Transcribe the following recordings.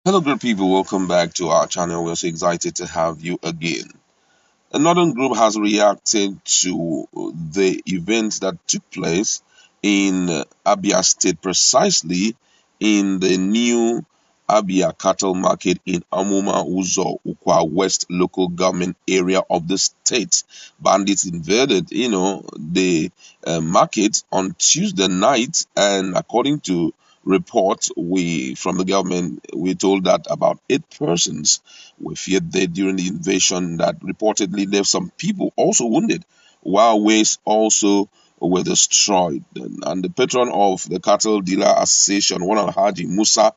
Hello, good people. Welcome back to our channel. We're so excited to have you again. A Northern group has reacted to the events that took place in Abia State, precisely in the new Abia cattle market in Amuma Uzo, Ukwa West local government area of the state. Bandits invaded, the market on Tuesday night, and according to reports we from the government, we told that about 8 persons were feared dead during the invasion that reportedly left some people also wounded, while waste also were destroyed. And the patron of the Cattle Dealer Association, one of Haji Musa,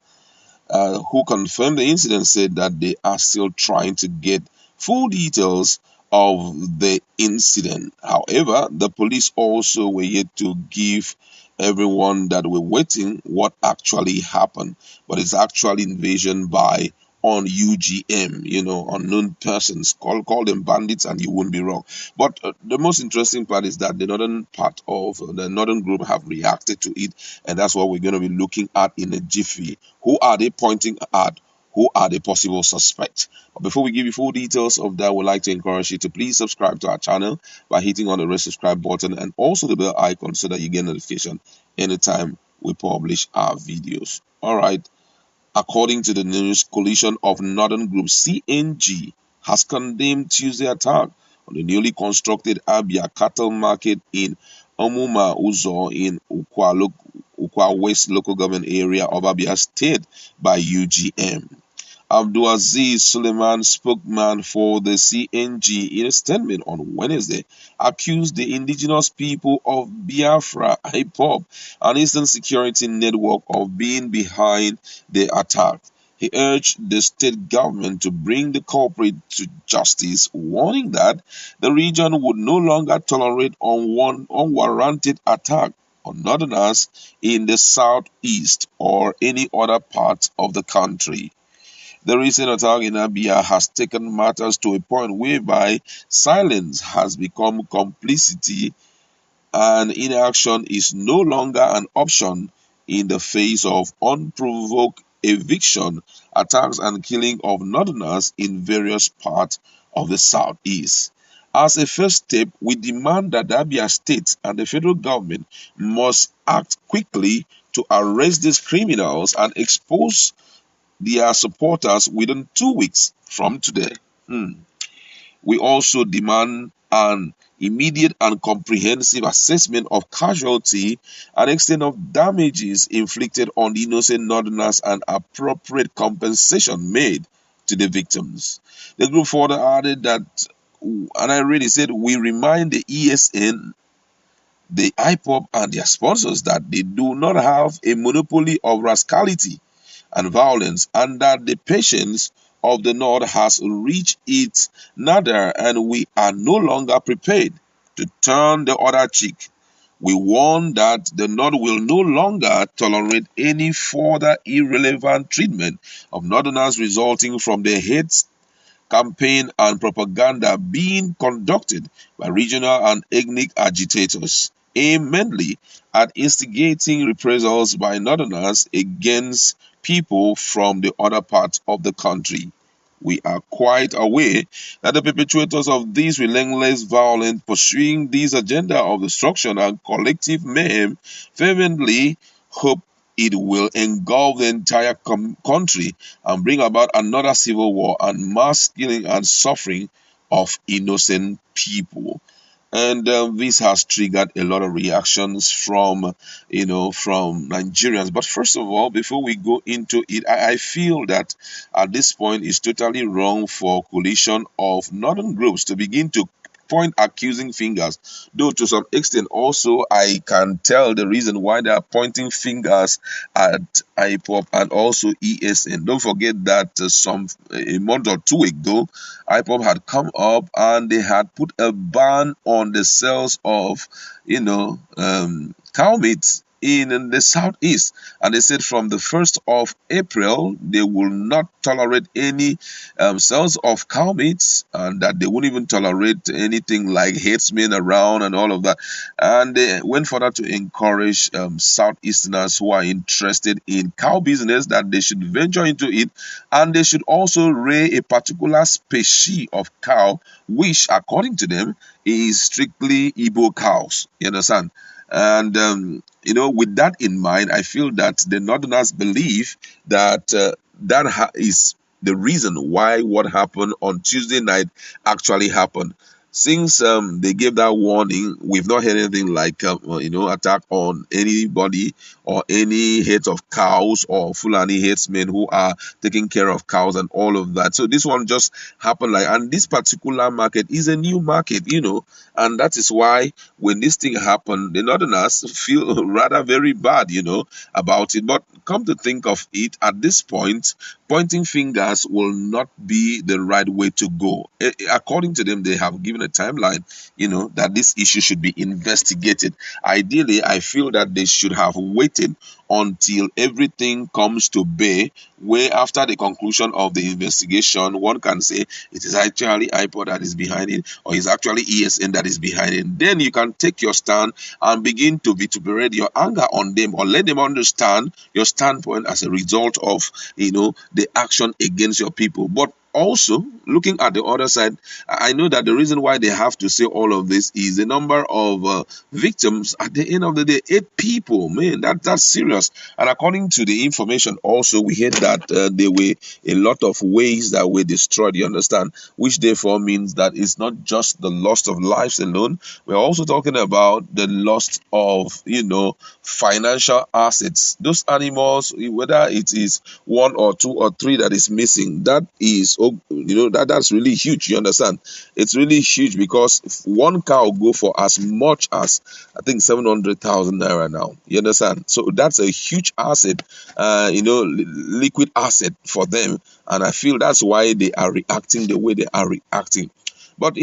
who confirmed the incident, said that they are still trying to get full details of the incident. However, the police also were yet to give everyone that were waiting what actually happened. But it's actually invasion by on UGM, unknown persons. Call them bandits, and you won't be wrong. But the most interesting part is that the northern part of the northern group have reacted to it, and that's what we're going to be looking at in a jiffy. Who are they pointing at? Who are the possible suspects? But before we give you full details of that, we'd like to encourage you to please subscribe to our channel by hitting on the red subscribe button and also the bell icon so that you get notification anytime we publish our videos. All right. According to the news, coalition of Northern Group CNG has condemned Tuesday attack on the newly constructed Abia cattle market in Omuma Uzo in Ukwa West local government area of Abia State by UGM. Abdulaziz Suleiman, spokesman for the CNG, in a statement on Wednesday, accused the indigenous people of Biafra, IPOB, an Eastern Security Network, of being behind the attack. He urged the state government to bring the culprit to justice, warning that the region would no longer tolerate unwarranted attack on northerners in the southeast or any other part of the country. The recent attack in Abia has taken matters to a point whereby silence has become complicity, and inaction is no longer an option in the face of unprovoked eviction, attacks, and killing of northerners in various parts of the southeast. As a first step, we demand that the Abia State and the federal government must act quickly to arrest these criminals and expose their supporters within 2 weeks from today. We also demand an immediate and comprehensive assessment of casualty and extent of damages inflicted on the innocent northerners and appropriate compensation made to the victims. The group further added that, and I really said, we remind the ESN, the IPOP, and their sponsors that they do not have a monopoly of rascality and violence, and that the patience of the North has reached its nadir, and we are no longer prepared to turn the other cheek. We warn that the North will no longer tolerate any further irrelevant treatment of Northerners resulting from the hate campaign and propaganda being conducted by regional and ethnic agitators, aimed mainly at instigating reprisals by Northerners against people from the other parts of the country. We are quite aware that the perpetrators of this relentless violence pursuing this agenda of destruction and collective mayhem fervently hope it will engulf the entire country and bring about another civil war and mass killing and suffering of innocent people. And this has triggered a lot of reactions from Nigerians. But first of all, before we go into it, I feel that at this point it's totally wrong for coalition of northern groups to begin to point accusing fingers. Though to some extent also I can tell the reason why they are pointing fingers at IPOP and also ESN. Don't forget that a month or two ago, IPOP had come up and they had put a ban on the sales of, cow meat in the southeast, and they said from the 1st of April they will not tolerate any sales of cow meats, and that they won't even tolerate anything like headsmen around and all of that. And they went further to encourage southeasterners who are interested in cow business that they should venture into it, and they should also rear a particular species of cow, which according to them is strictly Igbo cows. You understand? And with that in mind, I feel that the Northerners believe that is the reason why what happened on Tuesday night actually happened. Since they gave that warning, we've not heard anything like attack on anybody or any heads of cows or Fulani headsmen who are taking care of cows and all of that. So this one just happened and this particular market is a new market, and that is why when this thing happened, the Northerners feel rather very bad, about it. But come to think of it, at this point, pointing fingers will not be the right way to go. According to them, they have given a timeline, that this issue should be investigated. Ideally, I feel that they should have waited until everything comes to bear, where after the conclusion of the investigation, one can say it is actually IPOD that is behind it, or it's actually ESN that is behind it. Then you can take your stand and begin to vituperate your anger on them, or let them understand your standpoint as a result of the action against your people. But also, looking at the other side, I know that the reason why they have to say all of this is the number of victims. At the end of the day, 8 people, man, that's serious. And according to the information, also we heard that there were a lot of ways that were destroyed. You understand, which therefore means that it's not just the loss of lives alone. We're also talking about the loss of financial assets. Those animals, whether it is 1 or 2 or 3 that is missing, that is that's really huge. You understand, it's really huge, because if one cow go for as much as I think 700,000 naira now. You understand? So that's a huge asset, liquid asset for them, and I feel that's why they are reacting the way they are reacting. But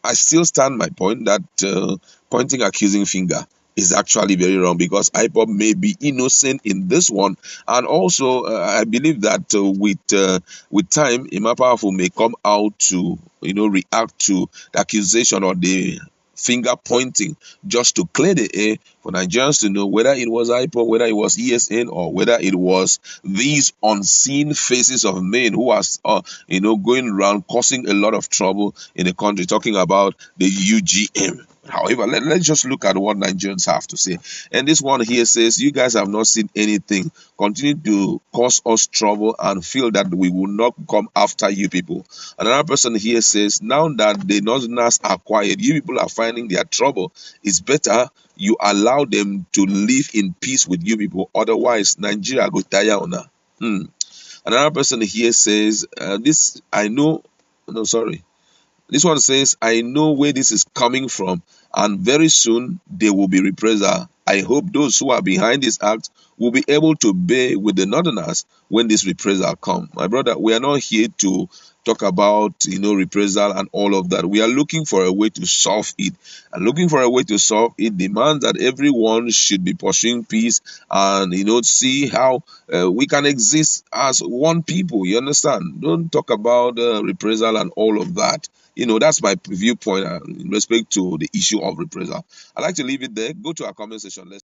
I still stand my point that pointing accusing finger is actually very wrong, because IPOB may be innocent in this one. And also, I believe that with time, Ima Powerful may come out to react to the accusation or the finger pointing, just to clear the air for Nigerians to know whether it was IPOB, whether it was ESN, or whether it was these unseen faces of men who are going around causing a lot of trouble in the country, talking about the UGM. However, let's just look at what Nigerians have to say. And this one here says, you guys have not seen anything. Continue to cause us trouble and feel that we will not come after you people. Another person here says, now that the Northerners are quiet, you people are finding their trouble. It's better you allow them to live in peace with you people. Otherwise, Nigeria go tire on her. Another person here says, this one says, I know where this is coming from, and very soon there will be reprisal. I hope those who are behind this act will be able to bear with the Northerners when this reprisal comes. My brother, we are not here to talk about reprisal and all of that. We are looking for a way to solve it, and looking for a way to solve it demands that everyone should be pursuing peace and see how we can exist as one people. You understand? Don't talk about reprisal and all of that. That's my viewpoint in respect to the issue of reprisal. I'd like to leave it there. Go to our comment section. Let's